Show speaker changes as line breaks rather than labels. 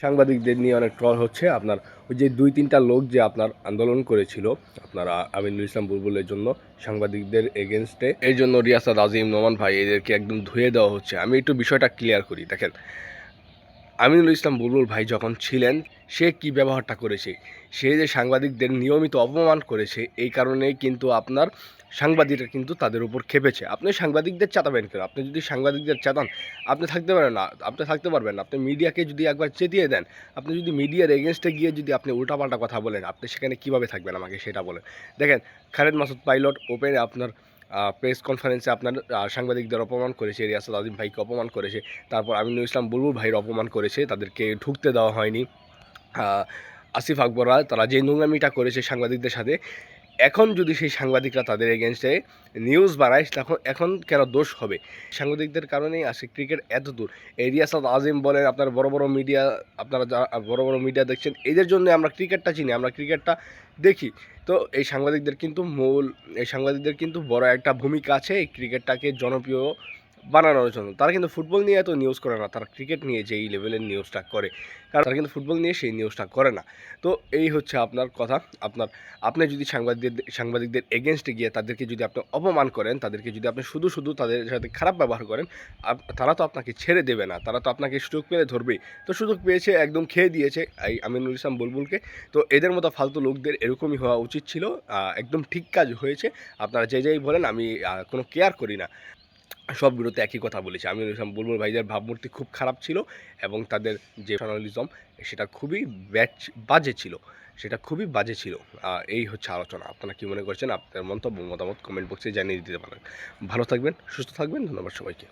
সাংবাদিকদের নিয়ে অনেক ট্রল হচ্ছে। আপনার ওই যে ২-৩টা লোক যে আপনার আন্দোলন করেছিল আপনার আমিনুল ইসলাম বুলবুলের জন্য, সাংবাদিকদের এগেনস্টে, এর জন্য রিয়াসাত আজিম, নোমান ভাই এদেরকে একদম ধুয়ে দেওয়া হচ্ছে। আমি একটু বিষয়টা ক্লিয়ার করি। দেখেন, আমিনুল ইসলাম বুলবুল ভাই যখন ছিলেন, সে কি ব্যবহারটা করেছে, সে যে সাংবাদিকদের নিয়মিত অপমান করেছে, এই কারণেই কিন্তু আপনার সাংবাদিকরা কিন্তু তাদের উপর খেপেছে। আপনি সাংবাদিকদের চেতাবেন কেন? আপনি যদি সাংবাদিকদের চেতান, আপনি থাকতে পারেন না, আপনি থাকতে পারবেন না। আপনি মিডিয়াকে যদি একবার চেতিয়ে দেন, আপনি যদি মিডিয়ার এগেনস্টে গিয়ে যদি আপনি উল্টাপাল্টা কথা বলেন, আপনি সেখানে কীভাবে থাকবেন আমাকে সেটা বলেন। দেখেন, খালেদ মাসুদ পাইলট ওপেনে আপনার প্রেস কনফারেন্সে আপনার সাংবাদিকদের অপমান করেছে, রিয়াসাত আজিম ভাইকে অপমান করেছে, তারপর আমিনুল ইসলাম বুলবুল ভাইয়ের অপমান করেছে, তাদেরকে ঢুকতে দেওয়া হয়নি। আসিফ আকবররা তারা যে নোংরামিটা করেছে সাংবাদিকদের সাথে, এখন যদি সেই সাংবাদিকরা তাদের এগেনস্টে নিউজ বানায়, তখন এখন কেন দোষ হবে? সাংবাদিকদের কারণেই আসে ক্রিকেট এত দূর। এই রিয়াসাত আজিম বলেন, আপনার বড় বড় মিডিয়া, আপনারা যা বড় বড় মিডিয়া দেখছেন, এদের জন্য আমরা ক্রিকেটটা চিনি, আমরা ক্রিকেটটা দেখি। তো এই সাংবাদিকদের কিন্তু বড় একটা ভূমিকা আছে এই ক্রিকেটটাকে জনপ্রিয় বানানোর জন্য। তারা কিন্তু ফুটবল নিয়ে এত নিউজ করে না, তারা ক্রিকেট নিয়ে যেই লেভেলের নিউজটা করে, কারণ তারা কিন্তু ফুটবল নিয়ে সেই নিউজটা করে না। তো এই হচ্ছে আপনার কথা। আপনি যদি সাংবাদিকদের এগেনস্টে গিয়ে তাদেরকে যদি আপনি অপমান করেন, তাদেরকে যদি আপনি শুধু তাদের সাথে খারাপ ব্যবহার করেন, তারা তো আপনাকে ছেড়ে দেবে না, তারা তো আপনাকে সুযোগ পেলে ধরবেই। তো সুযোগ পেয়েছে, একদম খেয়ে দিয়েছে এই আমিনুল ইসলাম বুলবুলকে। তো এদের মতো ফালতু লোকদের এরকমই হওয়া উচিত ছিল। একদম ঠিক কাজ হয়েছে। আপনারা যেই বলেন, আমি কোনো কেয়ার করি না। সব বিরতে একই কথা বলেছি। আমিনুল ইসলাম বুলবুল ভাইদের ভাবমূর্তি খুব খারাপ ছিল এবং তাদের যে প্রফেশনালিজম, সেটা খুবই বাজে ছিল। সেটা খুবই বাজে ছিল। এই হচ্ছে আলোচনা। আপনারা কি মনে করছেন? আপনার মন্তব্য, মতামত কমেন্ট বক্সে জানিয়ে দিতে পারেন। ভালো থাকবেন, সুস্থ থাকবেন। ধন্যবাদ সবাইকে।